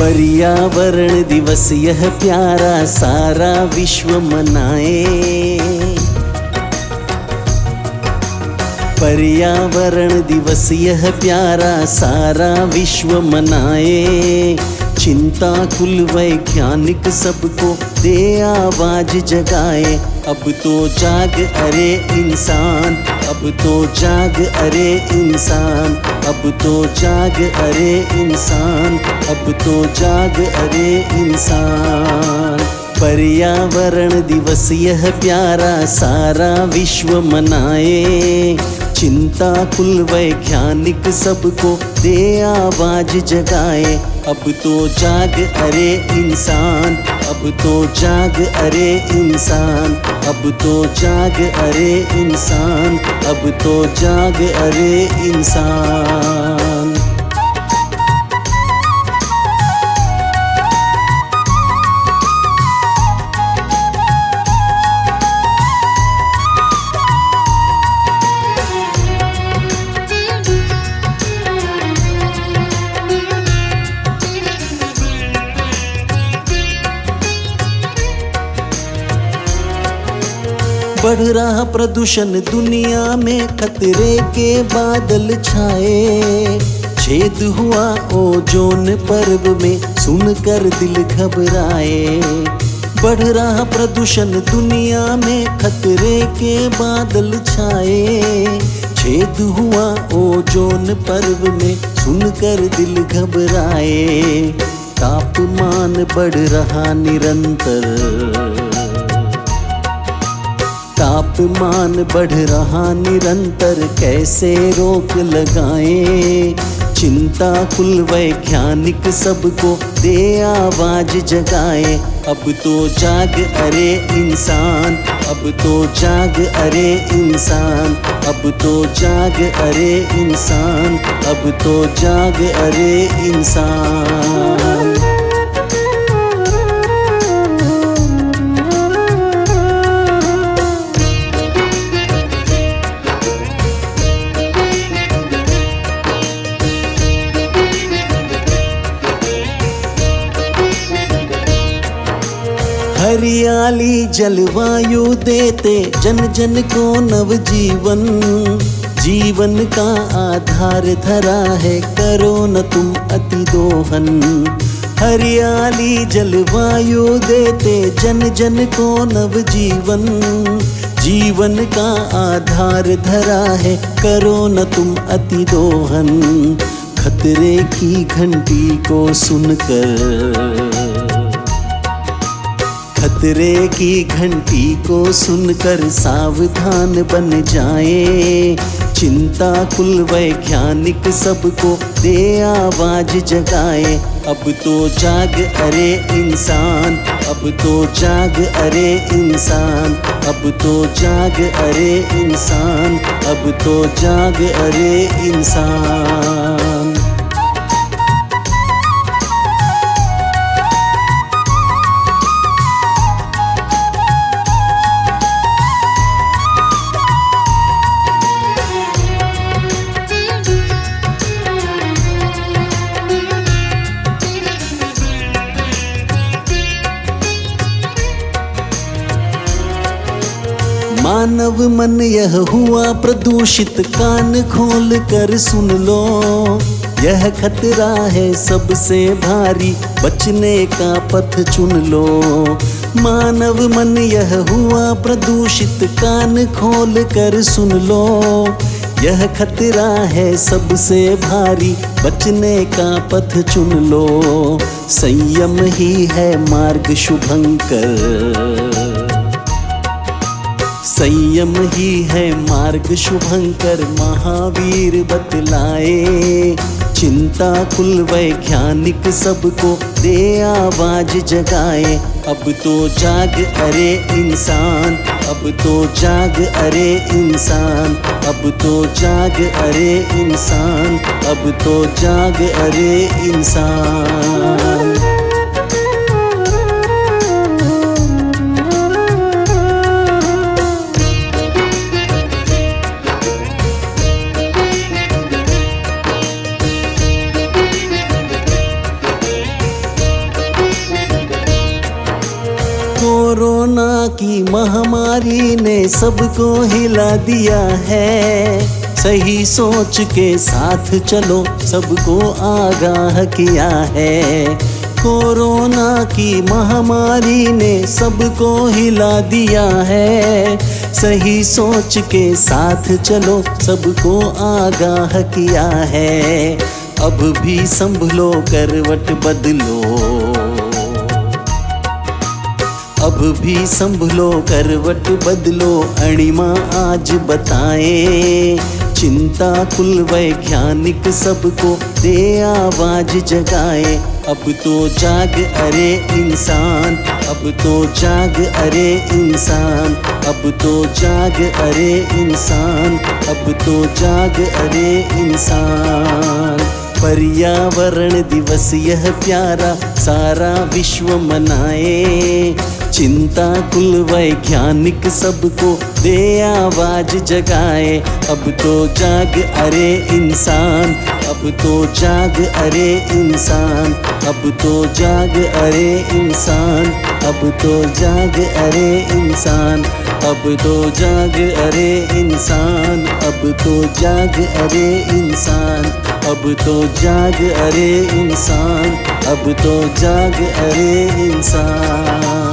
पर्यावरण दिवस यह प्यारा सारा विश्व मनाए। पर्यावरण दिवस यह प्यारा सारा विश्व मनाए। चिंता कुल वैज्ञानिक सबको दे आवाज जगाए। अब तो जाग अरे इंसान, अब तो जाग अरे इंसान, अब तो जाग अरे इंसान, अब तो जाग अरे इंसान। पर्यावरण दिवस यह प्यारा सारा विश्व मनाए। चिंता कुल वैज्ञानिक सबको दे आवाज जगाए। अब तो जाग अरे इंसान, अब तो जाग अरे इंसान, अब तो जाग अरे इंसान, अब तो जाग अरे इंसान। बढ़ रहा प्रदूषण दुनिया में खतरे के बादल छाए। छेद हुआ ओजोन परत में सुनकर दिल घबराए। बढ़ रहा प्रदूषण दुनिया में खतरे के बादल छाए। छेद हुआ ओजोन परत में सुनकर दिल घबराए। तापमान बढ़ रहा निरंतर, तापमान बढ़ रहा निरंतर, कैसे रोक लगाएं। चिंता कुल वैज्ञानिक सबको दे आवाज जगाए। अब तो जाग अरे इंसान, अब तो जाग अरे इंसान, अब तो जाग अरे इंसान, अब तो जाग अरे इंसान। हरियाली जलवायु देते जन जन को नवजीवन। जीवन का आधार धरा है, करो न तुम अति दोहन। हरियाली जलवायु देते जन जन को नवजीवन। जीवन का आधार धरा है, करो न तुम अति दोहन। खतरे की घंटी को सुनकर, खतरे की घंटी को सुनकर सावधान बन जाए। चिंता कुल वैज्ञानिक सबको दे आवाज जगाए। अब तो जाग अरे इंसान, अब तो जाग अरे इंसान, अब तो जाग अरे इंसान, अब तो जाग अरे इंसान। मानव मन यह हुआ प्रदूषित, कान खोल कर सुन लो। यह खतरा है सबसे भारी, बचने का पथ चुन लो। मानव मन यह हुआ प्रदूषित, कान खोल कर सुन लो। यह खतरा है सबसे भारी, बचने का पथ चुन लो। संयम ही है मार्ग शुभंकर, संयम ही है मार्ग शुभंकर, महावीर बतलाए। चिंता कुल वैज्ञानिक सबको दे आवाज जगाए। अब तो जाग अरे इंसान, अब तो जाग अरे इंसान, अब तो जाग अरे इंसान, अब तो जाग अरे इंसान। कोरोना की महामारी ने सबको हिला दिया है, सही सोच के साथ चलो सबको आगाह किया है। कोरोना की महामारी ने सबको हिला दिया है, सही सोच के साथ चलो सबको आगाह किया है। अब भी संभलो करवट बदलो, अब भी संभलो करवट बदलो, अणिमा आज बताए। चिंता कुल वैज्ञानिक सबको दे आवाज जगाए। अब तो जाग अरे इंसान, अब तो जाग अरे इंसान, अब तो जाग अरे इंसान, अब तो जाग अरे इंसान। पर्यावरण दिवस यह प्यारा सारा विश्व मनाए। चिंता कुल वैज्ञानिक सबको दे आवाज जगाए। अब तो जाग अरे इंसान, अब तो जाग अरे इंसान, अब तो जाग अरे इंसान, अब तो जाग अरे इंसान, अब तो जाग अरे इंसान, अब तो जाग अरे इंसान, अब तो जाग अरे इंसान, अब तो जाग अरे इंसान।